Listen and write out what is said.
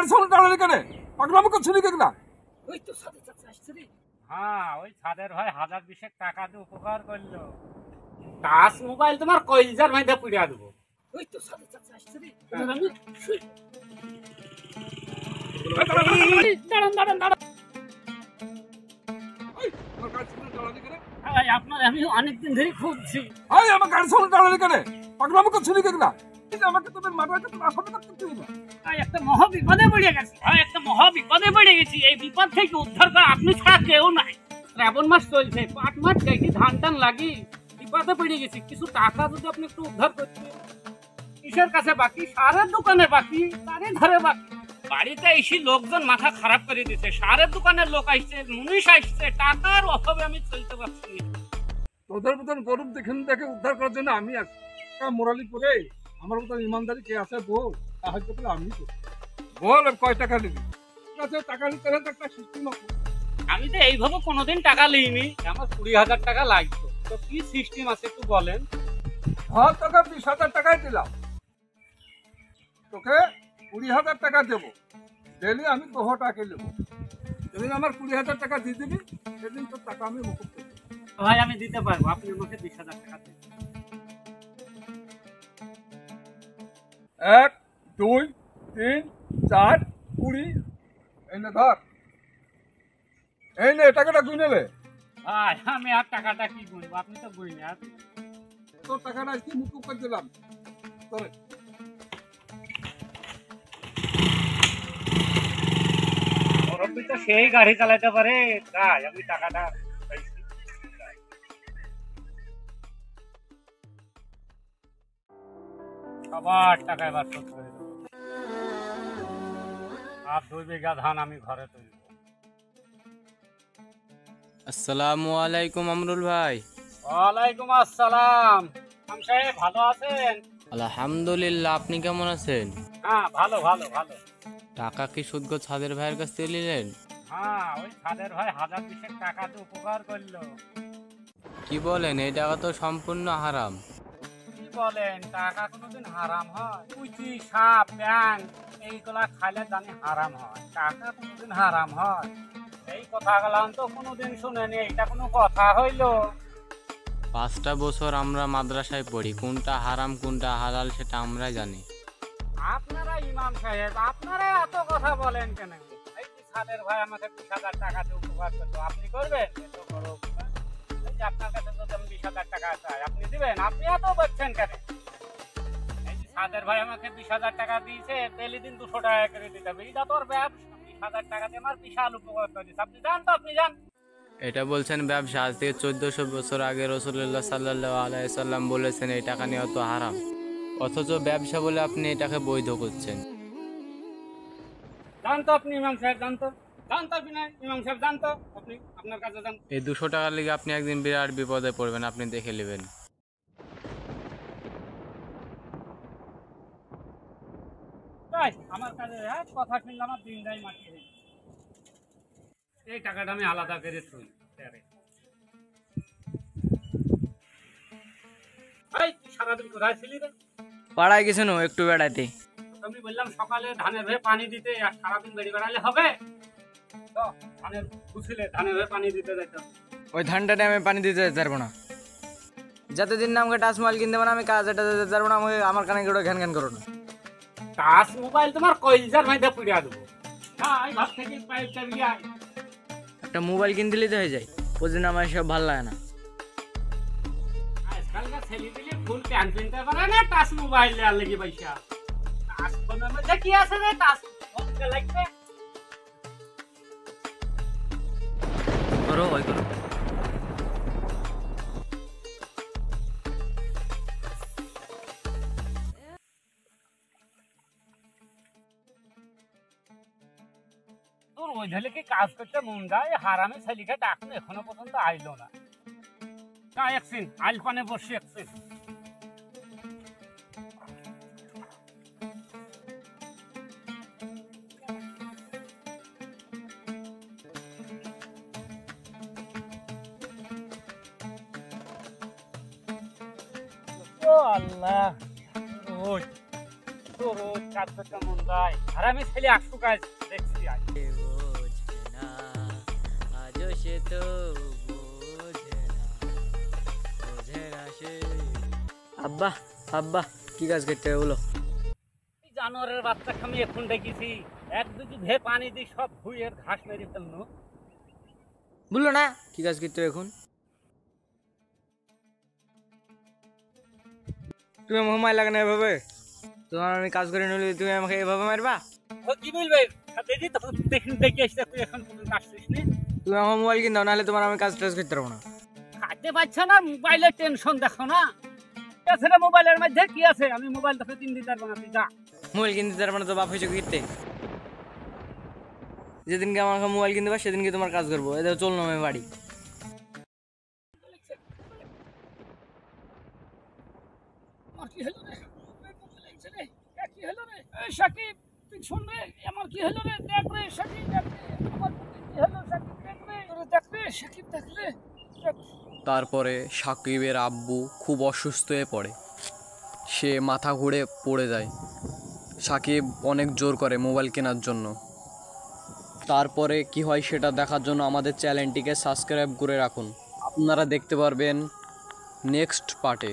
গাড়ির সামনে দাঁড়ালি কেন? পাগলামি করছিলি কেন? ওই তো সাথে চাচা আসছে রে। হ্যাঁ, ওই ছাদের ভাই 1020 টাকা দিয়ে উপকার করলো। টাচ মোবাইল তোমার কইলজার মধ্যে পুড়িয়া দেবো। ওই তো সাথে চাচা আসছে রে। এবার আমি শুই। দাঁড়ান দাঁড়ান দাঁড়ান। আমার গাড়ির সামনে দাঁড়ালি কেন? ভাই আপনার আমি অনেকদিন ধরে খুঁজছি। আমার গাড়ির সামনে দাঁড়ালি কেন? পাগলামি করছিলি কেন? আমাকে তোদের মাথায় তো আসামি করতেছিলি না। ভাই একটা মহা বিপদে পড়ে গেছি। ভাই একটা মহা বিপদে পড়ে গেছি। এই বিপদ থেকে উদ্ধার করা আপনি ছাড়া কেউ নাই। শ্রাবণ মাস চলছে, পাট মাস দেখি ধান টান লাগি, বিপদে পড়ে গেছি। কিছু টাকা যদি আপনি একটু উদ্ধার করতেন। কিসের কাছে বাকি? সারের দোকানে বাকি, তারে ধরে বাকি। বাড়িতে এসে লোকজন মাথা খারাপ করে দিচ্ছে। সারের দোকানের লোক আসছে, মুনিশ আসছে, টাকার অভাবে আমি চলতে পারছি না। তোদের মতন গরিব দেখে উদ্ধার করার জন্য আমি আছি। মোরালি করে আমার মতন ইমানদারি কে আছে বল, সাহায্য করলে আমি বল কয় টাকা নিবি? ঠিক আছে, টাকা নিতে হলে একটা সিস্টেম আছে। আমি তো এইভাবে কোনোদিন টাকা লিইনি, আমার 20,000 টাকা লাগতো। তো কি সিস্টেম আছে একটু বলেন। ধর তোকে 20,000 টাকাই দিলাম, তোকে 20,000 টাকা দেবো। ডেলি আমি 10 টাকা নেবো। যেদিন আমার 20,000 টাকা দিয়ে দিবি সেদিন তোর টাকা আমি মুকুব করবো। ভাই আমি দিতে পারবো, আপনি আমাকে 20,000 টাকা দিন। 1 2 3 4 20। এই নে ধর, এই নে টাকাটা গুনে নে। ভাই আমি আর টাকাটা কি গুনবো, আপনি তো গুইনি। আর তোর টাকাটা কি মুকুব করে দিলাম তোরে। মুরব্বি তো সেই গাড়ি চালাতে পারে, তাই আমি টাকাটা পাইছি। সবার টাকা এবার শোধ করে দেবো। আর 2 বিঘা ধান আমি ঘরে তুলব। আসসালামু আলাইকুম আমরুল ভাই। ওয়ালাইকুম আসসালাম। আম সাহেব ভালো আছেন? আলহামদুলিল্লাহ, আপনি কেমন আছেন? হ্যাঁ ভালো ভালো ভালো। টাকা কি সুদগো ছাদের ভাইয়ের কাছ থেকে নিলেন? হ্যাঁ, ওই ছাদের ভাই 1020 টাকা দিয়ে উপকার করলো। কি বলেন, এই টাকা তো সম্পূর্ণ হারাম। কি বলেন, টাকা কোনোদিন হারাম হয়? কুচি, সাপ, ব্যাং এইগুলা খাইলে জানি হারাম হয়, টাকা কোনোদিন হারাম হয়? এই কথা গেলাম তো কোনোদিন শুনেনি, এটা কোনো কথা হইলো? 5টা বছর আমরা মাদ্রাসায় পড়ি, কোনটা হারাম কোনটা হালাল সেটা আমরাই জানি। আপনারা ইমাম সাহেব, আপনারা এত কথা বলেন কেন? এই যে ছাদের ভাই আমাকে 20,000 টাকা দিয়ে উপকার করলো, আপনি করবেন? এত বড় উপকার। এই যে আপনার কাছে যদি আমি 20,000 টাকা চাই, আপনি দিবেন? আপনি এত বলছেন কেন? এই যে ছাদের ভাই আমাকে 20,000 টাকা দিয়েছে, ডেলি দিন 200 টাকা করে দিতে হবে, এটা তোর ব্যবসা। 20,000 টাকা দিয়ে আমার বিশাল উপকার করেছে, আপনি জান তো? আপনি জান? এটা বলছেন ব্যবসা? আজ থেকে 1400 বছর আগে রাসূলুল্লাহ সাল্লাল্লাহু আলাইহি সাল্লাম বলেছেন এই টাকা নেওয়া তো হারাম, অথচ ব্যবসা বলে আপনি এটাকে বৈধ করছেন। জান তো আপনি ইমাম সাহেব? জান তো? জান তো আপনি? ইমাম সাহেব জান তো আপনি? আপনার কাছে জান? এই 200 টাকার লিগে আপনি একদিন বিরাট বিপদে পড়বেন, আপনি দেখে নেবেন। তাই আমার কাছে কথা শুনলে আমার দিন যাই মাটি হয়ে যায়। এই টাকাটা আমি আলাদা করে থই। সারাদিন কোথায় ছিলি রে? পাড়ায় গেছেন একটু বেড়াইতে। আমি বললাম সকালে ধানের ভয়ে পানি দিতে, আর সারাদিন বেড়ে বেড়ালে হবে? তো ধানের বুঝলে ধানের ভয়ে পানি দিতে যাইতাম। ওই ধানটা টাইমে পানি দিতে যেতে পারবো না। যতদিন না আমাকে টাচ মোবাইল কিনতে পারো আমি কাজ এটা যেতে পারবো না। আমার কানে কেউ ঘ্যান ঘ্যান করো না। টাচ মোবাইল তোমার কইলজার মধ্যে পুড়িয়া দেবো। হ্যাঁ, এই ভাব থেকে পাইপটা নিয়ে আয়। একটা মোবাইল কিনতে দিলে তো হয়ে যায়, প্রতিদিন আমার সব ভালো লাগে না। আজকালকার ছেলে দিলে ফুল প্যান্ট কিনতে পারে না, টাচ মোবাইল আর লেগে পয়সা। টাচ ফোনের মধ্যে কি আছে রে? টাচ ফোন লাগবে। করো ওই করো। তোর ওই ছেলে কি কাজ করতে মন যায়? হারামে ছেলেকে ডাকলে এখনো পর্যন্ত আইলো না। না একদিন আইল পানে বসে একদিন। ও আল্লাহ, ওই রোদ কাজ করতে মন যায়, আর আমি ছেলে আসু কাজ দেখছি আজ। বোঝে না আজও সে তো বোঝে না সে। আব্বা আব্বা কি কাজ করতে হবে বলো? এই জানোয়ারের বাচ্চাকে আমি এখন দেখেছি, এক দুটি ধে পানি দিয়ে সব ভুঁইয়ের ঘাস মেরে ফেললো। বললো না কি কাজ করতে হবে এখন? তুমি আমাকে মার লাগে না এভাবে, তোমার আমি কাজ করে নিলে তুমি আমাকে এভাবে মারবা? ও কি বলবে দেখি তো, দেখি দেখে আসতে তুই এখন পর্যন্ত আসছিস নি। তুমি আমার মোবাইল কিনে দাও, নাহলে তোমার আমি কাজ টাজ করতে পারবো না। খাইতে পারছো না, মোবাইলের টেনশন দেখো না। কি আছে রে মোবাইলের মধ্যে, কি আছে? আমি মোবাইল তোকে কিনে দিতে পারবো না, তুই যা। মোবাইল কিনতে পারবো না তো বাপ হয়েছে কিনতে? যেদিনকে আমাকে মোবাইল কিনতে পারবে সেদিনকে তোমার কাজ করবো। এদের চল না আমি বাড়ি। আমার কি হলো রে? লাগছে রে, কি হলো রে? সাকিব তুই শুন রে, আমার কি হলো রে? দেখ রে সাকিব, দেখ রে আমার কি হলো সাকিব, দেখ রে, দেখ রে সাকিব, দেখ রে। তারপরে সাকিবের আব্বু খুব অসুস্থ হয়ে পড়ে, সে মাথা ঘুরে পড়ে যায়। সাকিব অনেক জোর করে মোবাইল কেনার জন্য। তারপরে কি হয় সেটা দেখার জন্য আমাদের চ্যানেলটিকে সাবস্ক্রাইব করে রাখুন। আপনারা দেখতে পারবেন নেক্সট পার্টে।